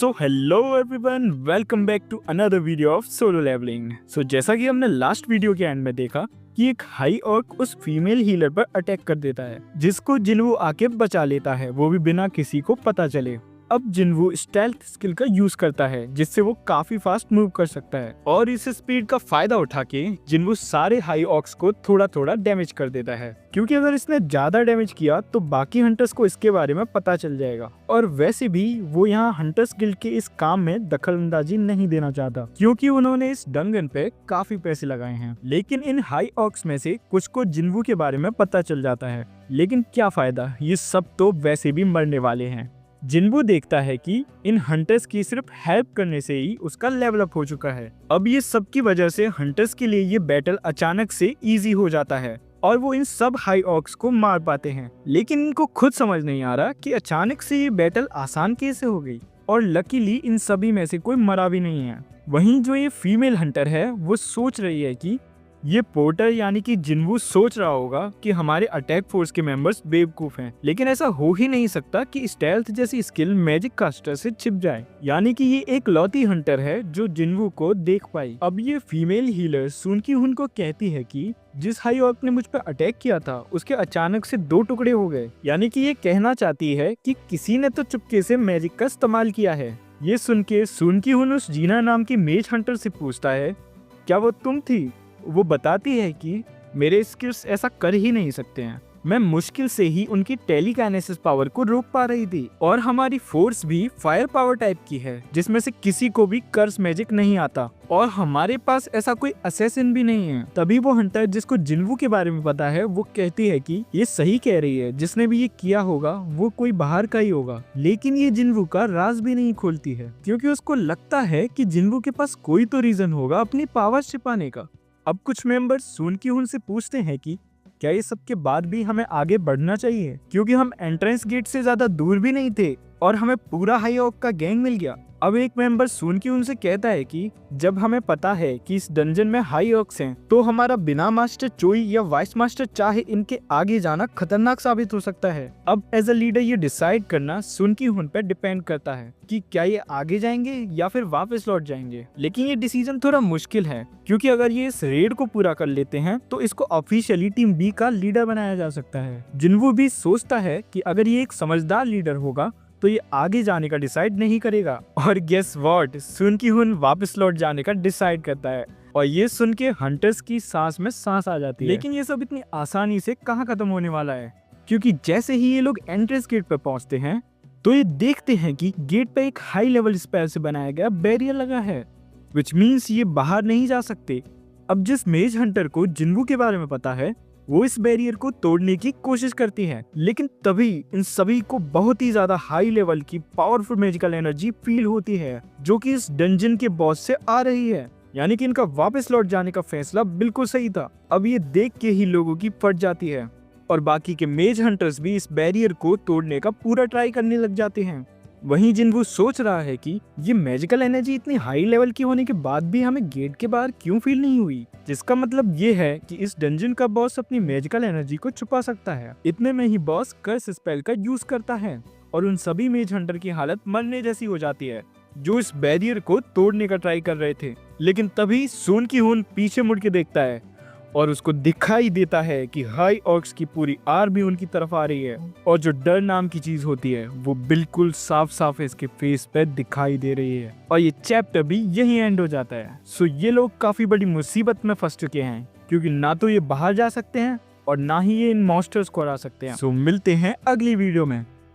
So hello everyone, welcome back to another video of solo leveling. So जैसा कि हमने last video के and में देखा कि एक हाई ऑर्क उस फीमेल हीलर पर अटैक कर देता है, जिसको जिन्वू आके बचा लेता है, वो भी बिना किसी को पता चले। अब जिन्वू स्टेल्थ स्किल का यूज करता है, जिससे वो काफी फास्ट मूव कर सकता है, और इस स्पीड का फायदा उठा के जिन्वू सारे हाई ऑर्क्स को थोड़ा थोड़ा डैमेज कर देता है, क्योंकि अगर इसने ज्यादा डैमेज किया तो बाकी हंटर्स को इसके बारे में पता चल जाएगा। और वैसे भी वो यहाँ हंटर्स गिल्ड के इस काम में दखलंदाजी नहीं देना चाहता, क्योंकि उन्होंने इस डंगन पे काफी पैसे लगाए हैं। लेकिन इन हाई ऑर्क्स में से कुछ को जिन्वू के बारे में पता चल जाता है, लेकिन क्या फायदा, ये सब तो वैसे भी मरने वाले हैं। जिन्वू देखता है कि इन हंटर्स की सिर्फ हेल्प करने से ही उसका लेवल अप हो चुका है। अब ये सब की वजह से हंटर्स के लिए ये बैटल अचानक से इजी हो जाता है और वो इन सब हाई ऑर्क्स को मार पाते हैं। लेकिन इनको खुद समझ नहीं आ रहा कि अचानक से ये बैटल आसान कैसे हो गई, और लकीली इन सभी में से कोई मरा भी नहीं है। वहीं जो ये फीमेल हंटर है वो सोच रही है कि ये पोर्टर यानी कि जिन्वू सोच रहा होगा कि हमारे अटैक फोर्स के मेंबर्स बेवकूफ हैं, लेकिन ऐसा हो ही नहीं सकता कि स्टेल्थ जैसी स्किल मैजिक कास्टर से छिप जाए। यानी कि ये एक लौती हंटर है जो जिन्वू को देख पाई। अब ये फीमेल हीलर सुन की हुन को कहती है कि जिस हाई ऑर्क ने मुझ पर अटैक किया था उसके अचानक से 2 टुकड़े हो गए, यानी कि ये कहना चाहती है कि किसी ने तो चुपके से मैजिक का इस्तेमाल किया है। ये सुन के सुन की हुन उस जीना नाम की मेज हंटर से पूछता है, क्या वो तुम थी? वो बताती है कि मेरे स्किल्स ऐसा कर ही नहीं सकते हैं, मैं मुश्किल से ही उनकी टेलीकाइनेसिस पावर को रोक पा रही थी, और हमारी फोर्स भी फायर पावर टाइप की है जिसमें से किसी को भी कर्स मैजिक नहीं आता, और हमारे पास ऐसा कोई असैसिन भी नहीं है। तभी वो हंटर जिसको जिन्वू के बारे में पता है वो कहती है कि ये सही कह रही है, जिसने भी ये किया होगा वो कोई बाहर का ही होगा। लेकिन ये जिन्वू का राज भी नहीं खोलती है, क्योंकि उसको लगता है कि जिन्वू के पास कोई तो रीजन होगा अपनी पावर छिपाने का। अब कुछ मेंबर्स सुन की हुन से पूछते हैं कि क्या ये सब के बाद भी हमें आगे बढ़ना चाहिए, क्योंकि हम एंट्रेंस गेट से ज्यादा दूर भी नहीं थे और हमें पूरा हाई ऑर्क का गैंग मिल गया। अब एक मेंबर सुन की उनसे कहता है कि जब हमें पता है कि इस डंजन में हाई ऑर्क्स हैं, तो हमारा बिना मास्टर चोई या वाइस मास्टर चाहे इनके आगे जाना खतरनाक साबित हो सकता है। अब एज अ लीडर ये डिसाइड करना सुन की हुन पे डिपेंड करता है कि क्या ये आगे जाएंगे या फिर वापस लौट जाएंगे। लेकिन ये डिसीजन थोड़ा मुश्किल है, क्योंकि अगर ये इस रेड को पूरा कर लेते हैं तो इसको ऑफिशियली टीम बी का लीडर बनाया जा सकता है। जिन्वू भी सोचता है कि अगर ये एक समझदार लीडर होगा तो ये आगे जाने का डिसाइड नहीं करेगा, और गेस व्हाट, सुन की हुन वापस लौट जाने का डिसाइड करता है। और ये सुन के हंटर्स की सांस में सांस आ जाती है। लेकिन ये सब इतनी आसानी से कहाँ खत्म होने वाला है, क्योंकि जैसे ही ये लोग एंट्रेंस गेट पर पहुंचते हैं तो ये देखते हैं कि गेट पे एक हाई लेवल स्पेल से बनाया गया बैरियर लगा है, विच मीन्स ये बाहर नहीं जा सकते। अब जिस मेज हंटर को जिन्वू के बारे में पता है वो इस बैरियर को तोड़ने की कोशिश करती है, लेकिन तभी इन सभी को बहुत ही ज्यादा हाई लेवल की पावरफुल मैजिकल एनर्जी फील होती है, जो कि इस डंजन के बॉस से आ रही है। यानी कि इनका वापस लौट जाने का फैसला बिल्कुल सही था। अब ये देख के ही लोगों की फट जाती है, और बाकी के मेज हंटर्स भी इस बैरियर को तोड़ने का पूरा ट्राई करने लग जाते हैं। वहीं जिन्वू सोच रहा है कि ये मैजिकल एनर्जी इतनी हाई लेवल की होने के बाद भी हमें गेट के बाहर क्यों फील नहीं हुई, जिसका मतलब ये है कि इस डंजन का बॉस अपनी मैजिकल एनर्जी को छुपा सकता है। इतने में ही बॉस कर्स स्पेल का यूज करता है, और उन सभी मेज हंटर की हालत मरने जैसी हो जाती है जो इस बैरियर को तोड़ने का ट्राई कर रहे थे। लेकिन तभी सुन की हुन पीछे मुड़ के देखता है और उसको दिखाई देता है कि हाई ऑर्क्स की पूरी आर्मी उनकी तरफ आ रही है, और जो डर नाम की चीज होती है वो बिल्कुल साफ साफ इसके फेस पे दिखाई दे रही है। और ये चैप्टर भी यही एंड हो जाता है। सो ये लोग काफी बड़ी मुसीबत में फंस चुके हैं, क्योंकि ना तो ये बाहर जा सकते हैं और ना ही ये इन मॉन्स्टर्स को हरा सकते हैं। सो मिलते हैं अगली वीडियो में।